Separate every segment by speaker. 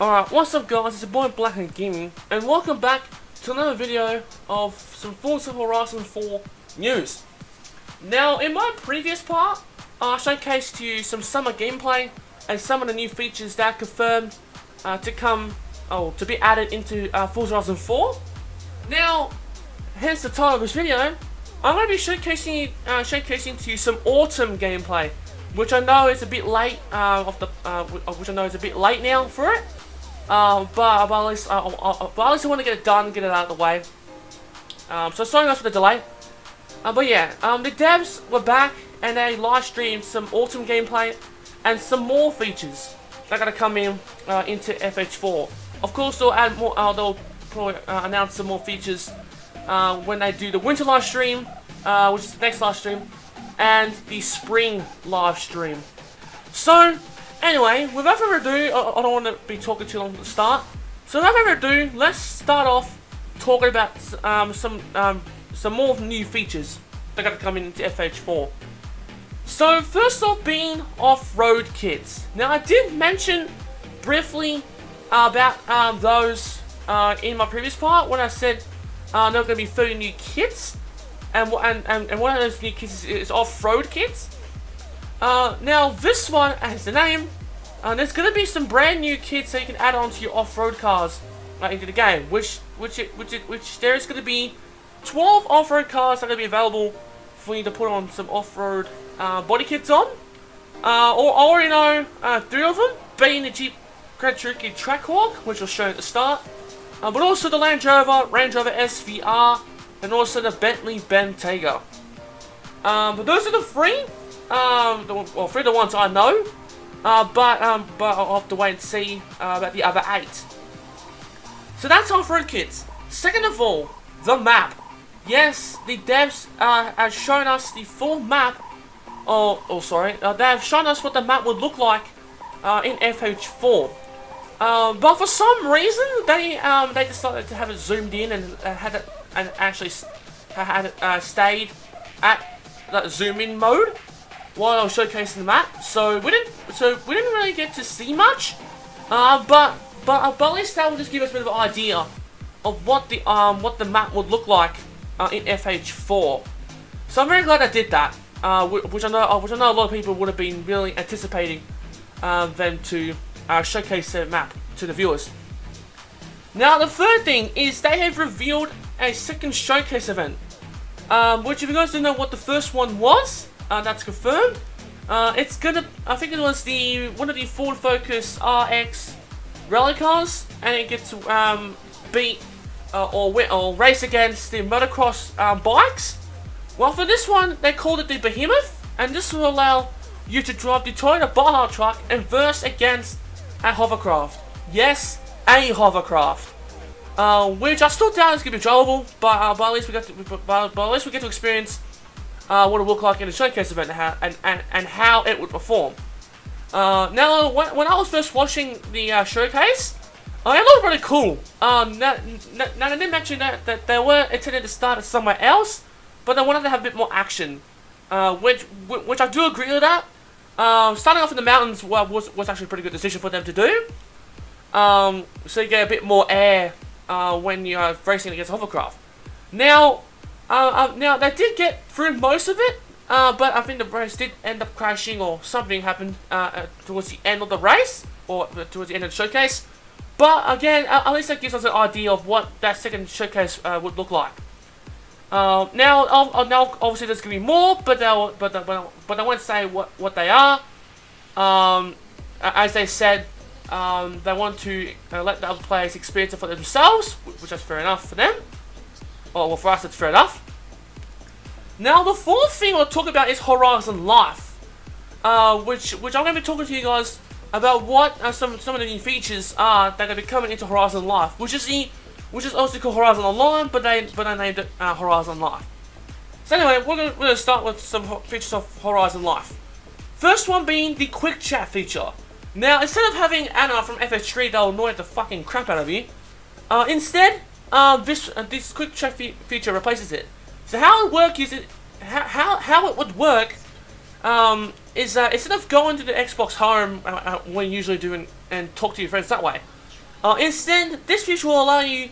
Speaker 1: Alright, what's up guys, it's your boy BlackHatGaming, and welcome back to another video of some Forza Horizon 4 news. Now, in my previous part, I showcased to you some summer gameplay and some of the new features that are confirmed to be added into Forza Horizon 4. Now, hence the title of this video, I'm going to be showcasing to you some autumn gameplay, which I know is a bit late. Which I know is a bit late now for it. But at least I want to get it done, get it out of the way. So sorry guys for the delay. But yeah, the devs were back and they live streamed some autumn gameplay and some more features that are gonna come in into FH4. Of course, they'll add more. They'll probably announce some more features when they do the winter live stream, which is the next live stream, and the spring live stream. So anyway, without further ado, I don't want to be talking too long at the start. So without further ado, let's start off talking about some more new features that are going to come into FH4. So first off, being off-road kits. Now I did mention briefly about those in my previous part when I said there are going to be 30 new kits, and one of those new kits is off-road kits. Now this one has the name. There's going to be some brand new kits that you can add onto your off-road cars into the game, which there is going to be 12 off-road cars that are going to be available for you to put on some off-road body kits on. I already know 3 of them, being the Jeep Grand Cherokee Trackhawk, which I'll show you at the start, but also the Range Rover SVR, and also the Bentley Bentayga. But those are the 3. Well, 3 of the ones I know, but I'll have to wait and see about the other 8. So that's off-road kits. Second of all, the map. Yes, the devs have shown us the full map. They have shown us what the map would look like in FH4. But for some reason, they decided to have it zoomed in and actually stayed at that zoom in mode while I was showcasing the map. So we didn't really get to see much. But at least that will just give us a bit of an idea of what the map would look like in FH4. So I'm very glad I did that, which I know a lot of people would have been really anticipating them to showcase their map to the viewers. Now the third thing is they have revealed a second showcase event, which if you guys don't know what the first one was, that's confirmed. It's gonna, I think it was one of the Ford Focus RX rally cars, and it gets to beat or race against the motocross bikes. Well, for this one, they called it the Behemoth, and this will allow you to drive the Toyota Baja truck and verse against a hovercraft. Yes, a hovercraft. Which I still doubt is gonna be drivable, but at least we get to experience what it would look like in a showcase event and how it would perform. Now, when I was first watching the showcase, it looked really cool. Now I did mention that they were intended to start it somewhere else, but they wanted to have a bit more action, which I do agree with that. Starting off in the mountains was actually a pretty good decision for them to do. So you get a bit more air when you're racing against hovercraft. Now they did get through most of it, but I think the race did end up crashing or something happened towards the end of the race or towards the end of the showcase. But again, at least that gives us an idea of what that second showcase would look like. Now obviously there's gonna be more, but I won't say what they are. As they said, they want to let the other players experience it for themselves, which is fair enough for them. Well, for us, it's fair enough. Now, the fourth thing I'll talk about is Horizon Life, which I'm going to be talking to you guys about what some of the new features are that are going to be coming into Horizon Life, which is also called Horizon Online, but they named it Horizon Life. So anyway, we're going to start with some features of Horizon Life. First one being the quick chat feature. Now, instead of having Anna from FH3 that will annoy the fucking crap out of you, instead, this quick chat feature replaces it. So how it works is how it would work is instead of going to the Xbox home when you usually do and talk to your friends that way, Instead, this feature will allow you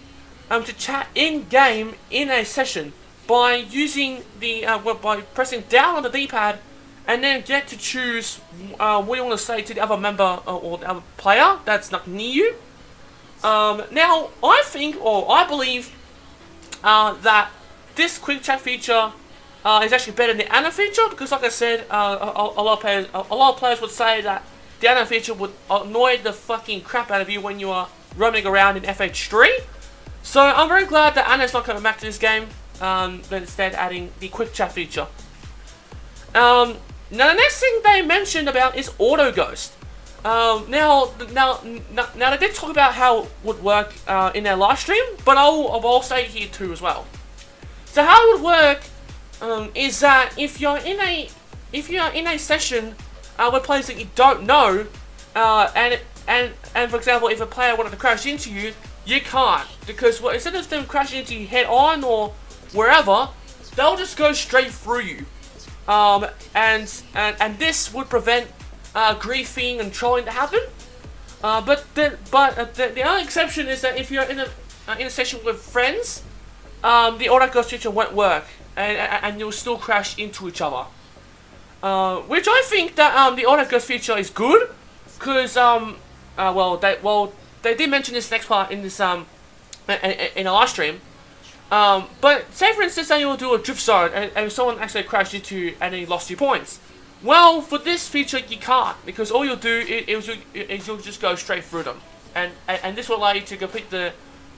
Speaker 1: to chat in-game in a session by using the by pressing down on the D-pad, and then get to choose what you want to say to the other member or the other player that's not near you. Now, I think, or I believe, that this quick chat feature is actually better than the Anna feature, because, like I said, a lot of players would say that the Anna feature would annoy the fucking crap out of you when you are roaming around in FH3. So I'm very glad that Anna's not coming back to this game, but instead adding the quick chat feature. Now the next thing they mentioned about is auto ghost. Now they did talk about how it would work in their live stream, but I'll say it here too as well. So how it would work is that if you're in a session with players that you don't know, and for example, if a player wanted to crash into you, you can't, because instead of them crashing into you head on or wherever, they'll just go straight through you. And this would prevent griefing and trolling to happen. But the only exception is that if you're in a session with friends, the auto ghost feature won't work, and you'll still crash into each other. Which I think that the auto ghost feature is good, because they did mention this next part in this in a live stream. But say for instance that you'll do a drift zone and someone actually crashed into you and then you lost 2 points. Well, for this feature you can't, because all you'll do is you'll just go straight through them, and this will allow you to complete the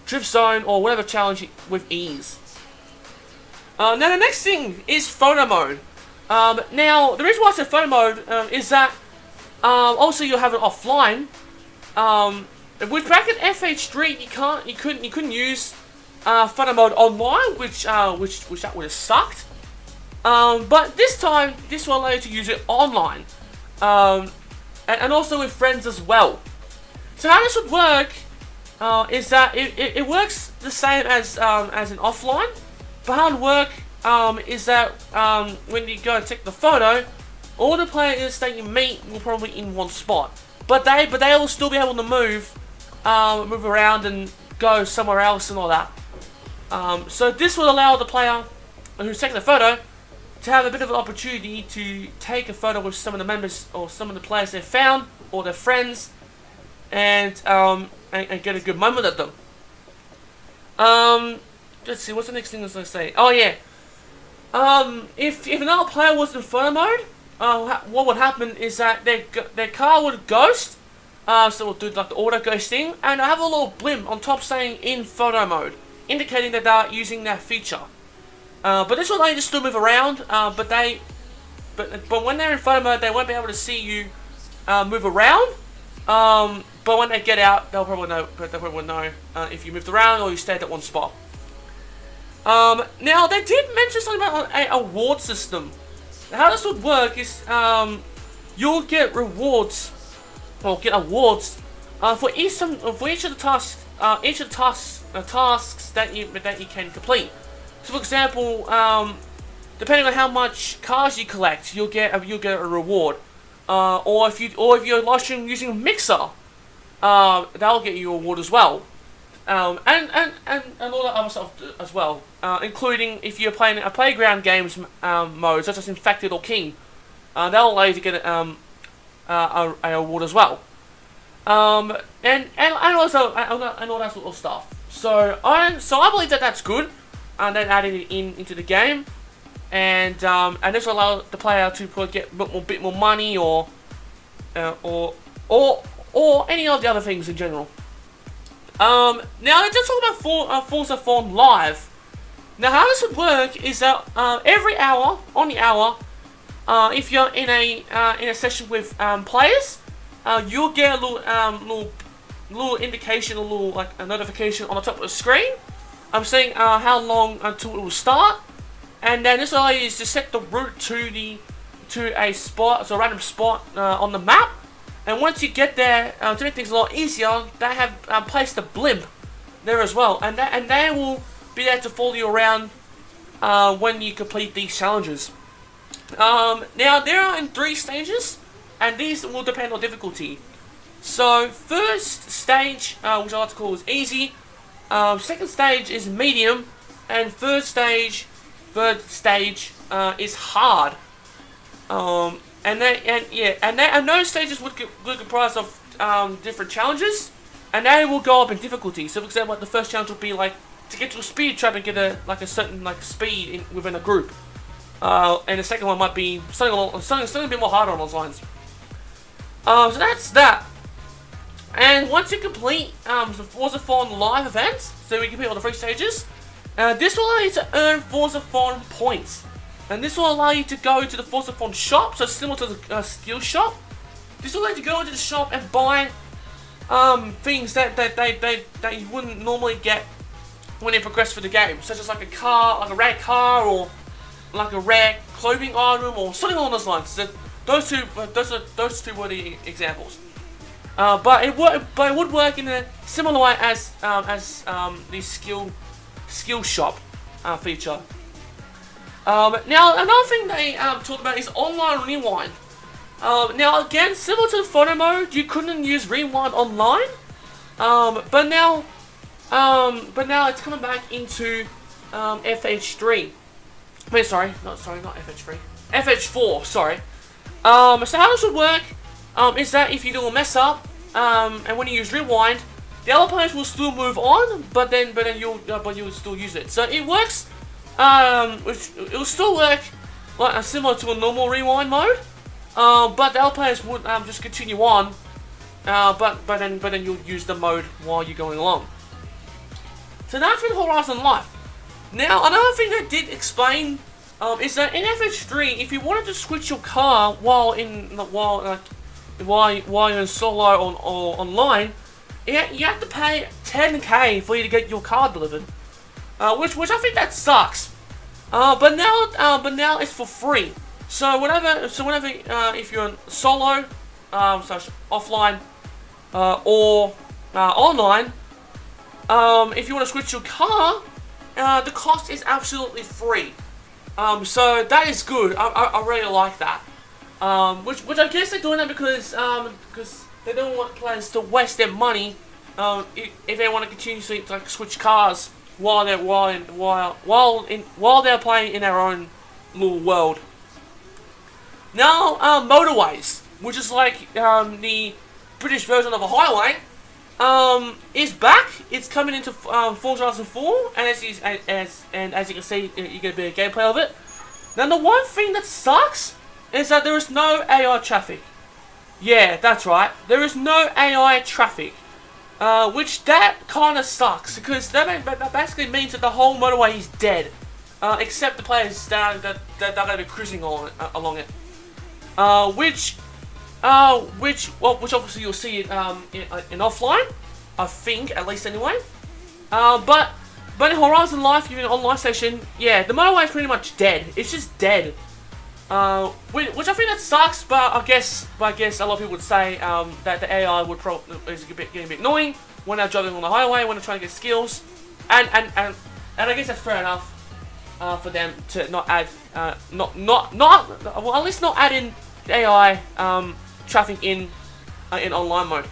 Speaker 1: drift zone or whatever challenge with ease. Now the next thing is photo mode. Now the reason why I said photo mode is that also you'll have it offline. With back in FH3 you couldn't use photo mode online, which that would have sucked. But this time this will allow you to use it online, and also with friends as well. So how this would work is that it works the same as an offline. But how it would work is that when you go and take the photo, all the players that you meet will probably be in one spot, but they will still be able to move around and go somewhere else and all that. So this will allow the player who's taking the photo to have a bit of an opportunity to take a photo with some of the members or some of the players they've found or their friends, and get a good moment at them. Let's see, what's the next thing I was going to say? Oh yeah, if another player was in photo mode, what would happen is that their car would ghost. So we'll do like the auto ghosting, and I have a little blimp on top saying in photo mode, indicating that they're using that feature. But this will allow you to still move around, but when they're in photo mode, they won't be able to see you move around. But when they get out, they'll probably know if you moved around or you stayed at one spot. Now they did mention something about an award system. How this would work is you'll get rewards or get awards for each of the tasks that you can complete. So for example, depending on how much cars you collect, you'll get a reward. Or if you're live streaming using Mixer, that'll get you a reward as well. And all that other stuff as well, including if you're playing a playground games mode such as Infected or King, that'll allow you to get a award as well. And also all that sort of stuff. So I believe that that's good, and then adding it into the game, and this will allow the player to probably get a bit more money or any of the other things in general. Now let's just talk about Forza 4 Live. Now how this would work is that every hour, on the hour, if you're in a session with players, you'll get a little indication, like a notification on the top of the screen. I'm saying how long until it will start, and then this will allow you to set the route to a spot, so a random spot on the map. And once you get there, to make things a lot easier, they have placed a blimp there as well, and they will be there to follow you around when you complete these challenges. Now there are in 3 stages, and these will depend on difficulty. So first stage, which I like to call is easy. Second stage is medium, and third stage is hard. And those stages would comprise of different challenges, and they will go up in difficulty. So, for example, like the first challenge would be like to get to a speed trap and get a certain speed within a group. And the second one might be something a bit more harder on those lines. So that's that. And once you complete the Forza Fon live events, so we complete all the 3 stages, this will allow you to earn Forza Fon points. And this will allow you to go to the Forza Fon shop, so similar to the skill shop. This will allow you to go into the shop and buy things that you wouldn't normally get when you progress through the game, such as like a car, like a rare car, or like a rare clothing item, or something along those lines. So those two were the examples. But it would work in a similar way as the skill shop feature. Now another thing they talked about is online rewind. Now again, similar to the photo mode, you couldn't use rewind online. But now it's coming back into FH3. Wait, not FH3. FH4, sorry. So how this would work is that if you do a mess up, and when you use rewind, the other players will still move on, but you'll still use it. So it works. It will still work like similar to a normal rewind mode, but the other players would just continue on, but then you'll use the mode while you're going along. So that's with Horizon Life. Now another thing they did explain is that in FH3, if you wanted to switch your car while you're in solo or online, you have to pay 10k for you to get your car delivered. Which I think that sucks. But now it's for free. So whenever if you're in solo, offline, or online, if you want to switch your car, the cost is absolutely free. So that is good. I really like that. Which I guess they're doing that because they don't want players to waste their money if they want to continuously like switch cars while they're playing in their own little world. Now, motorways, which is like the British version of a highway, is back. It's coming into Forza Horizon 4, and as you can see, you get a bit of gameplay of it. Now, the one thing that sucks is that there is no AI traffic. Yeah, that's right. There is no AI traffic. Which that kind of sucks, because that basically means that the whole motorway is dead, except the players that are going to be cruising along it. Which obviously you'll see it in offline, I think, at least anyway. But in Horizon Life, even online station, yeah, the motorway is pretty much dead. It's just dead. Which I think that sucks, but I guess a lot of people would say that the AI is getting a bit annoying when they're driving on the highway, when they're trying to get skills, and I guess that's fair enough for them to not add at least not add in the AI traffic in online mode.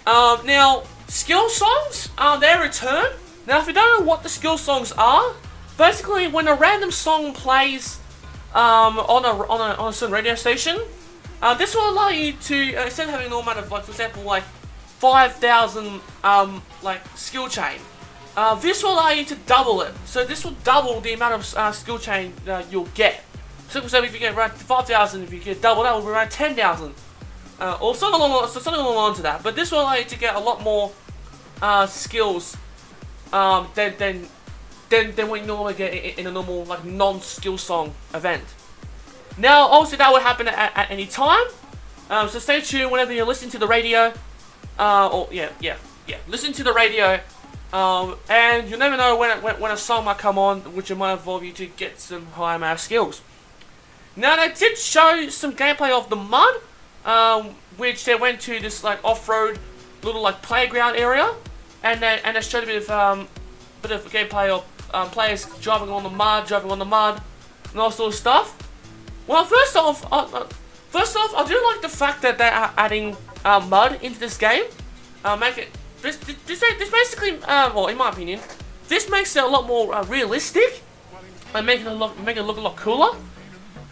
Speaker 1: Now skill songs, they return. Now if you don't know what the skill songs are, basically when a random song plays on a certain radio station, this will allow you to, instead of having a normal amount of, like, for example, like 5,000 like skill chain, this will allow you to double it. So this will double the amount of skill chain you'll get. So if you get around 5,000, if you get double, that will be around 10,000, or something along the lines of that. But this will allow you to get a lot more skills than what you normally get in a normal, like, non-skill song event. Now, obviously, that would happen at any time. So stay tuned whenever you're listening to the radio. Listen to the radio. And you never know when a song might come on, which might involve you to get some high amount of skills. Now, they did show some gameplay of the mud, which they went to this, like, off-road little, like, playground area, and they showed a bit of gameplay of players driving on the mud, and all sort of stuff. Well, first off, I do like the fact that they are adding mud into this game. Make it this basically, well, in my opinion, this makes it a lot more realistic and make it look a lot cooler.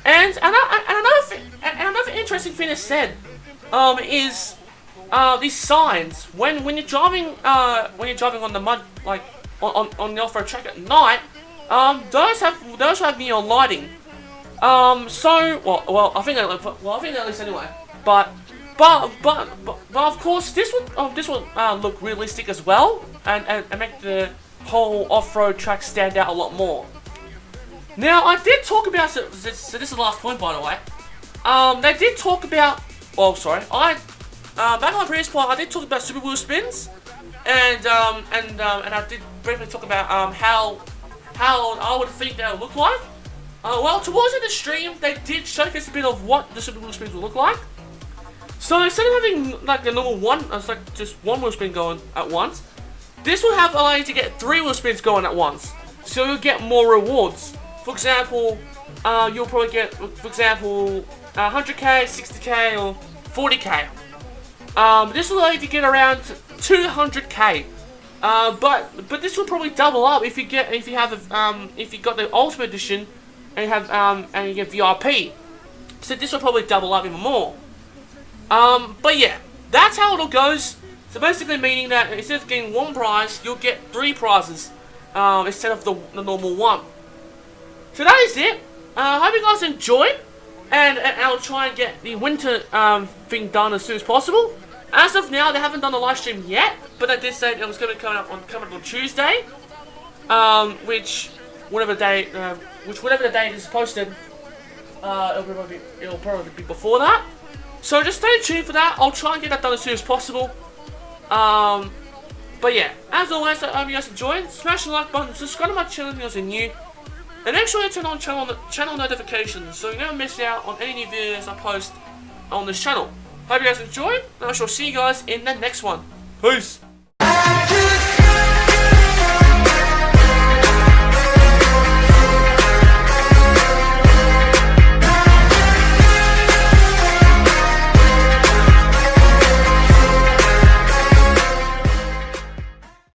Speaker 1: And another interesting thing is said is these signs when you're driving on the mud, like on the off-road track at night. Those have neon lighting. So well, I think at least anyway. But of course this would look realistic as well, and make the whole off-road track stand out a lot more. Now I did talk about, so this is the last point, by the way. They did talk about, oh sorry, back on the previous point I did talk about super wheel spins, and I did briefly talk about how I would think that would look like. Well, towards the end of the stream, they did showcase a bit of what the super wheel spins would look like. So instead of having like the normal one, it's like just one wheel spin going at once, this will allow you to get 3 wheel spins going at once. So you'll get more rewards. For example, you'll probably get, for example, 100k, 60k, or 40k. This will allow you to get around 200k. But this will probably double up if you got the Ultimate Edition and you get VIP. So this will probably double up even more. But yeah, that's how it all goes. So basically meaning that instead of getting 1 prize, you'll get 3 prizes instead of the normal 1. So that is it. I hope you guys enjoyed, and I'll try and get the winter thing done as soon as possible. As of now, they haven't done the live stream yet, but they did say it was going to come up on Tuesday, which whatever day it is posted, it'll probably be before that. So just stay tuned for that. I'll try and get that done as soon as possible. But yeah, as always, I hope you guys enjoyed. Smash the like button, subscribe to my channel if you guys are new, and make sure you turn on channel notifications so you never miss out on any new videos I post on this channel. Hope you guys enjoyed, and I shall see you guys in the next one. Peace!